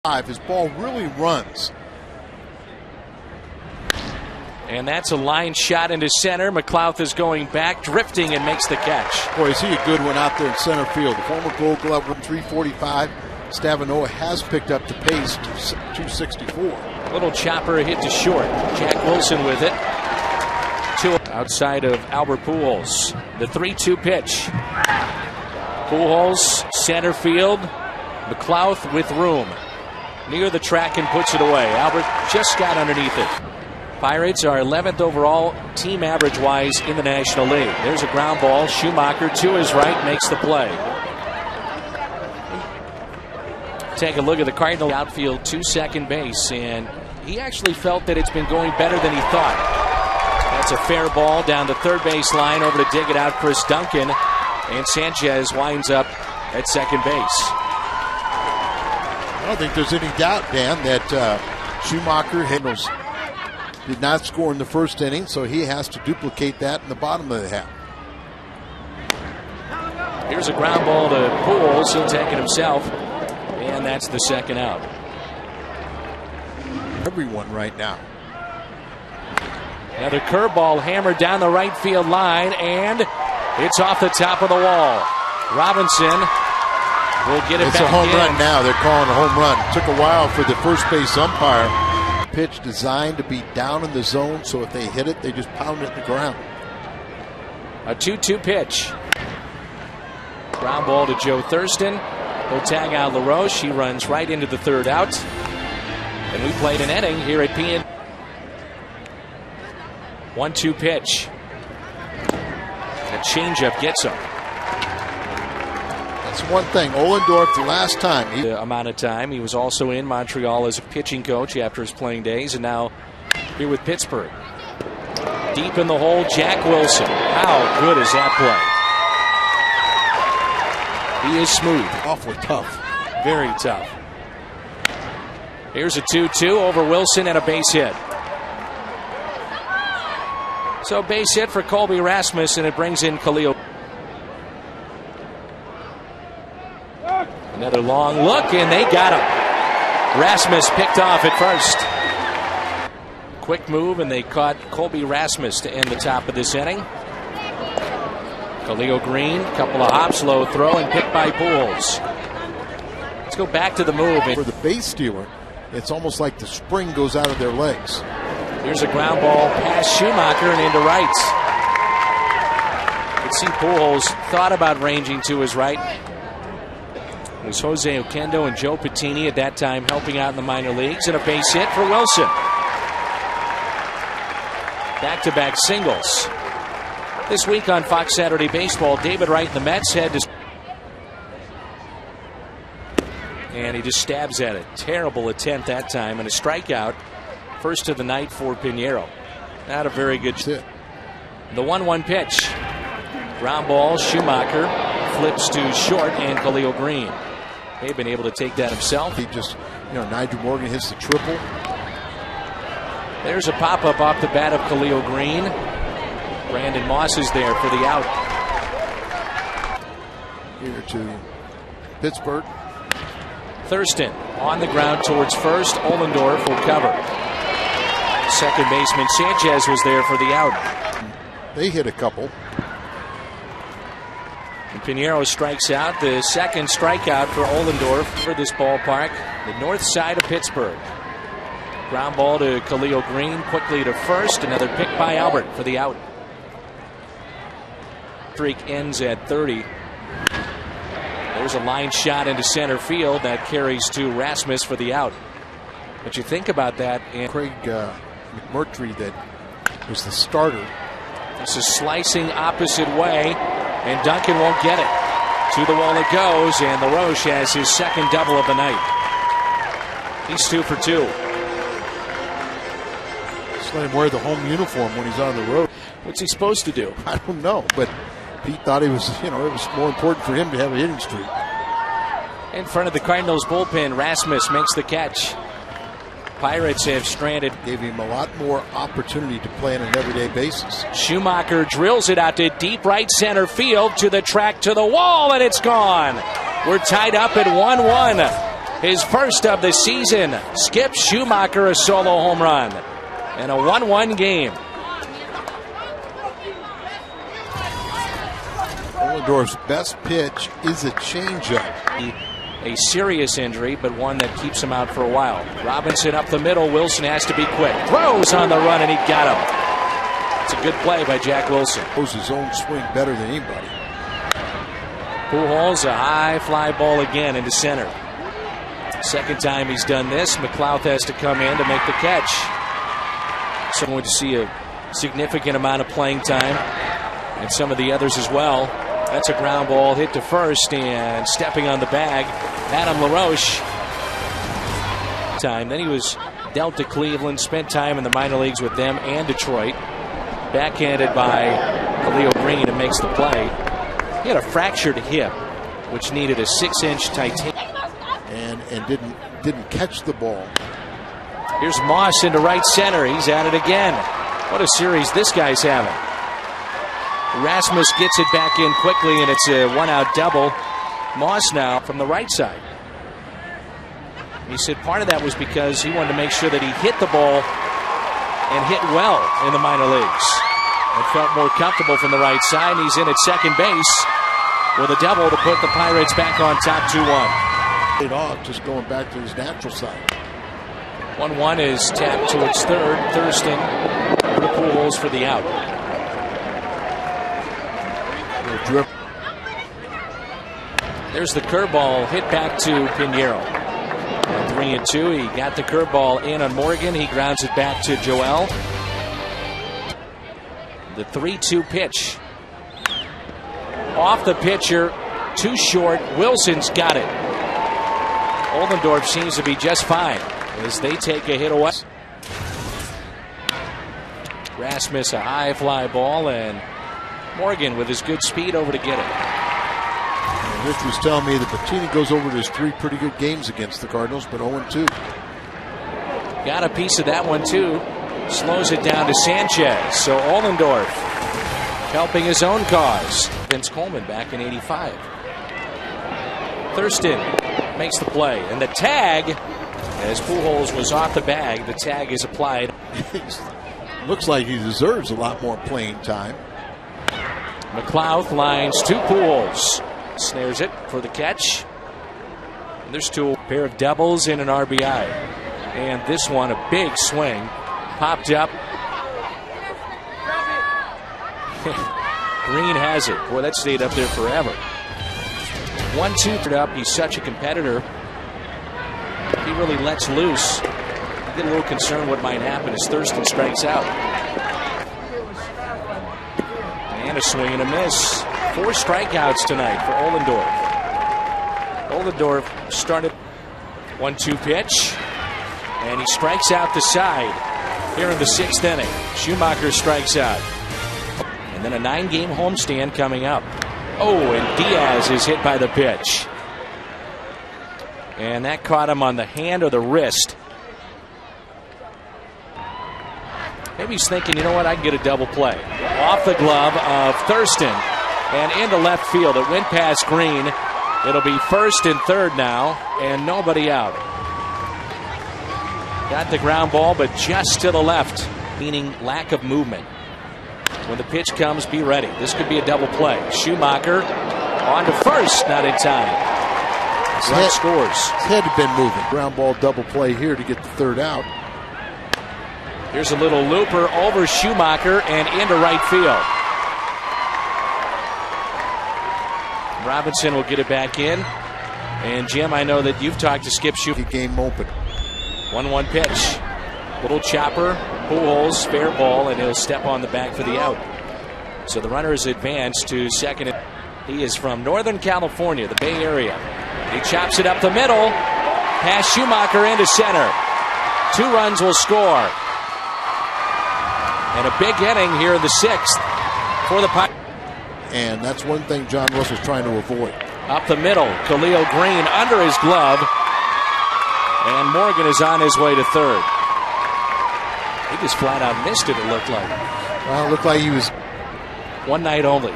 His ball really runs. And that's a line shot into center. McLouth is going back, drifting, and makes the catch. Boy, is he a good one out there in center field. The former Gold Glover, 345. Stavanoa has picked up the pace to 264. Little chopper hit to short. Jack Wilson with it. Outside of Albert Pujols. The 3-2 pitch. Pujols, center field. McLouth with room. Near the track and puts it away. Albert just got underneath it. Pirates are 11th overall team average-wise in the National League. There's a ground ball. Schumacher to his right makes the play. Take a look at the Cardinals outfield to second base, and he actually felt that it's been going better than he thought. That's a fair ball down the third base line. Over to dig it out, Chris Duncan, and Sanchez winds up at second base. I don't think there's any doubt, Dan, that Schumacher did not score in the first inning, so he has to duplicate that in the bottom of the half. Here's a ground ball to Pujols. He'll take it himself, and that's the second out. Everyone right now. Another curveball hammered down the right field line, and it's off the top of the wall. Robinson will get it back. It's a home run now. They're calling a home run. It took a while for the first base umpire. Pitch designed to be down in the zone, so if they hit it, they just pound it in the ground. A 2-2 pitch. Ground ball to Joe Thurston. He'll tag out LaRoche. He runs right into the third out. And we played an inning here at PN. 1-2 pitch. A changeup gets him. That's one thing. Ohlendorf, the last time. The amount of time. He was also in Montreal as a pitching coach after his playing days, and now here with Pittsburgh. Deep in the hole, Jack Wilson. How good is that play? He is smooth. Awfully tough. Very tough. Here's a 2-2 over Wilson and a base hit. So base hit for Colby Rasmus, and it brings in Khalil. Another long look, and they got him. Rasmus picked off at first. Quick move, and they caught Colby Rasmus to end the top of this inning. Khalil Green, couple of hops, low throw, and picked by Pujols. Let's go back to the move. For the base stealer, it's almost like the spring goes out of their legs. Here's a ground ball past Schumacher and into right. You can see Pujols thought about ranging to his right. It was Jose Oquendo and Joe Patini at that time helping out in the minor leagues, and a base hit for Wilson. Back-to-back singles. This week on Fox Saturday Baseball, David Wright and the Mets head to... And he just stabs at it. Terrible attempt that time, and a strikeout. First of the night for Pinheiro. Not a very good hit. The 1-1 pitch. Ground ball, Schumacher flips to short, and Khalil Green. They've been able to take that himself. He just, Nigel Morgan hits the triple. There's a pop-up off the bat of Khalil Green. Brandon Moss is there for the out. Here to Pittsburgh. Thurston on the ground towards first. Ohlendorf will cover. Second baseman Sanchez was there for the out. They hit a couple. And Pinheiro strikes out. The second strikeout for Ohlendorf for this ballpark. The north side of Pittsburgh. Ground ball to Khalil Green. Quickly to first. Another pick by Albert for the out. Streak ends at 30. There's a line shot into center field that carries to Rasmus for the out. But you think about that. And Craig McMurtry, that was the starter. This is slicing opposite way, and Duncan won't get it. To the wall it goes, and LaRoche has his second double of the night. He's 2 for 2. Just let him wear the home uniform when he's on the road. What's he supposed to do? I don't know, but Pete thought it was more important for him to have a hitting streak. In front of the Cardinals bullpen, Rasmus makes the catch. Pirates have stranded. Gave him a lot more opportunity to play on an everyday basis. Schumacher drills it out to deep right center field, to the track, to the wall, and it's gone. We're tied up at 1-1. his first of the season. Skip Schumacher a solo home run. And a 1-1 game. Ohlendorf's best pitch is a changeup. A serious injury, but one that keeps him out for a while. Robinson up the middle. Wilson has to be quick. Throws on the run, and he got him. It's a good play by Jack Wilson. Throws his own swing better than anybody. Pujols, a high fly ball again into center. Second time he's done this. McLeod has to come in to make the catch. So going to see a significant amount of playing time, and some of the others as well. That's a ground ball hit to first, and stepping on the bag, Adam LaRoche. Then he was dealt to Cleveland, spent time in the minor leagues with them and Detroit. Backhanded by Khalil Green, and makes the play. He had a fractured hip, which needed a 6-inch titanium. And didn't catch the ball. Here's Moss into right center. He's at it again. What a series this guy's having. Rasmus gets it back in quickly, and it's a one-out double. Moss now from the right side. He said part of that was because he wanted to make sure that he hit the ball and hit well in the minor leagues. And felt more comfortable from the right side. He's in at second base with a double to put the Pirates back on top 2-1. Off, just going back to his natural side. 1-1 is tapped towards third. Thurston for the Pujols for the out. There's the curveball hit back to Pinheiro. 3-2. He got the curveball in on Morgan. He grounds it back to Joel. The 3-2 pitch. Off the pitcher. Too short. Wilson's got it. Ohlendorf seems to be just fine as they take a hit away. Rasmus a high fly ball, and Morgan with his good speed over to get it. And Rich was telling me that Bettini goes over to his 3 pretty good games against the Cardinals, but 0-2. Got a piece of that one too. Slows it down to Sanchez. So Ohlendorf helping his own cause. Vince Coleman back in '85. Thurston makes the play, and the tag, as Pujols was off the bag, the tag is applied. Looks like he deserves a lot more playing time. McLeod lines to Pujols. Snares it for the catch. And there's two, a pair of doubles and an RBI. And this one, a big swing. Popped up. Green has it. Boy, that stayed up there forever. 1-2 up. He's such a competitor. He really lets loose. You get a little concerned what might happen as Thurston strikes out. And a swing and a miss. 4 strikeouts tonight for Ohlendorf. Ohlendorf started 1-2 pitch. And he strikes out the side here in the 6th inning. Schumacher strikes out. And then a 9-game homestand coming up. Oh, and Diaz is hit by the pitch. And that caught him on the hand or the wrist. Maybe he's thinking, you know what, I can get a double play. Off the glove of Thurston and into left field. It went past Green. It'll be first and third now, and nobody out. Got the ground ball, but just to the left, meaning lack of movement. When the pitch comes, be ready. This could be a double play. Schumacher on to first, not in time. Run scores. His head had been moving. Ground ball double play here to get the third out. Here's a little looper over Schumacher and into right field. Robinson will get it back in. And Jim, I know that you've talked to Skip Schumacher. Game open. 1-1 pitch. Little chopper, Pujols, fair ball, and he'll step on the back for the out. So the runner is advanced to second. He is from Northern California, the Bay Area. He chops it up the middle, past Schumacher into center. 2 runs will score. And a big inning here in the 6th for the Pirates. And that's one thing John Russell's trying to avoid. Up the middle, Khalil Green under his glove. And Morgan is on his way to third. He just flat out missed it, it looked like. Well, it looked like he was. One night only.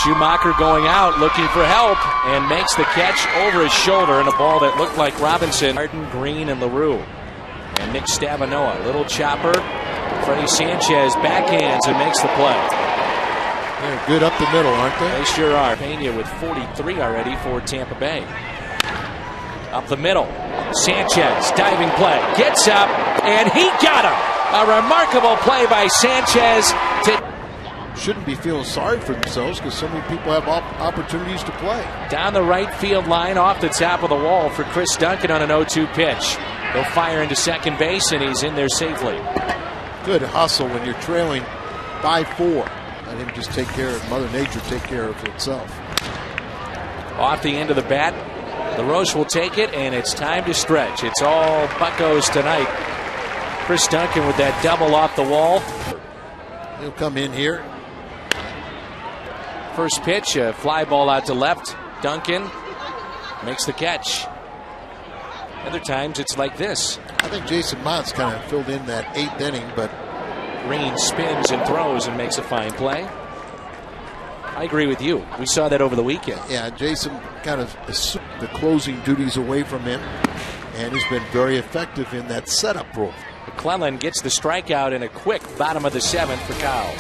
Schumacher going out, looking for help, and makes the catch over his shoulder in a ball that looked like Robinson. Martin, Green, and LaRue. And Nick Stavanoa, little chopper. Freddie Sanchez backhands and makes the play. They're good up the middle, aren't they? They sure are. Pena with 43 already for Tampa Bay. Up the middle. Sanchez, diving play. Gets up, and he got him. A remarkable play by Sanchez. Shouldn't be feeling sorry for themselves because so many people have opportunities to play. Down the right field line off the top of the wall for Chris Duncan on an 0-2 pitch. He'll fire into second base, and he's in there safely. Good hustle when you're trailing by 4. Let him just take care of Mother Nature, take care of itself. Off the end of the bat, LaRoche will take it, and it's time to stretch. It's all Buccos tonight. Chris Duncan with that double off the wall. He'll come in here. First pitch, a fly ball out to left. Duncan makes the catch. Other times it's like this. I think Jason Mott's kind of filled in that 8th inning, but Green spins and throws and makes a fine play. I agree with you. We saw that over the weekend. Yeah, Jason kind of assumed the closing duties away from him, and he's been very effective in that setup role. McClellan gets the strikeout in a quick bottom of the 7th for Kyle.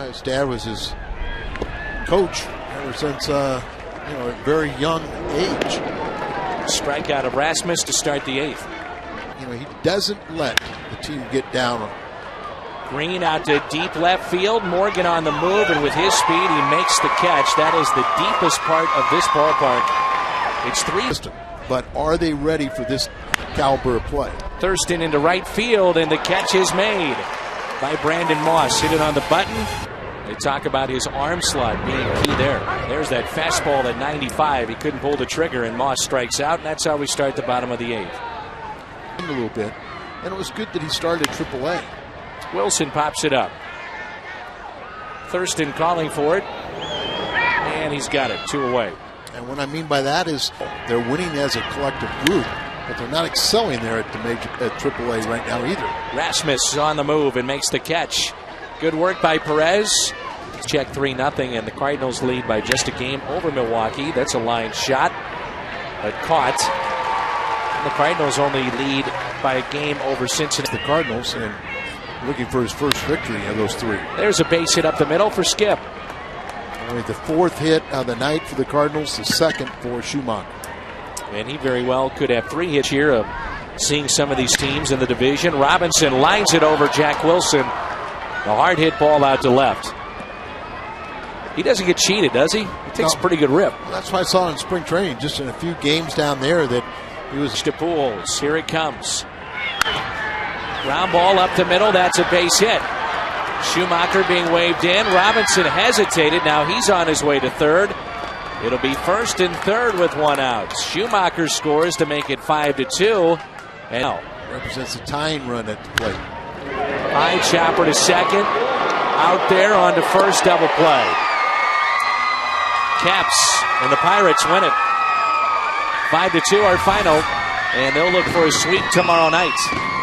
His dad was his coach ever since a very young age. Strikeout of Rasmus to start the 8th. He doesn't let the team get down. Green out to deep left field. Morgan on the move, and with his speed, he makes the catch. That is the deepest part of this ballpark. It's 3. But are they ready for this caliber of play? Thurston into right field, and the catch is made by Brandon Moss. Hit it on the button. They talk about his arm slot being key there. There's that fastball at 95. He couldn't pull the trigger, and Moss strikes out, and that's how we start the bottom of the 8th. A little bit, and it was good that he started at AAA. Wilson pops it up. Thurston calling for it, and he's got it. 2 away. And what I mean by that is they're winning as a collective group, but they're not excelling there at AAA right now either. Rasmus is on the move and makes the catch. Good work by Perez. Check 3-0, and the Cardinals lead by just a game over Milwaukee. That's a line shot, but caught. And the Cardinals only lead by a game over Cincinnati. The Cardinals, and looking for his first victory of those 3. There's a base hit up the middle for Skip. Only the 4th hit of the night for the Cardinals, the 2nd for Schumacher. And he very well could have 3 hits here of seeing some of these teams in the division. Robinson lines it over Jack Wilson. The hard hit ball out to left. He doesn't get cheated, does he? He takes a pretty good rip. Well, that's why I saw in spring training, just in a few games down there, that he was. To Pools. Here it comes. Ground ball up the middle. That's a base hit. Schumacher being waved in. Robinson hesitated. Now he's on his way to 3rd. It'll be 1st and 3rd with 1 out. Schumacher scores to make it 5-2. And now represents a tying run at the plate. High chopper to 2nd. Out there on to 1st, double play. Caps and the Pirates win it. 5-2 our final. And they'll look for a sweep tomorrow night.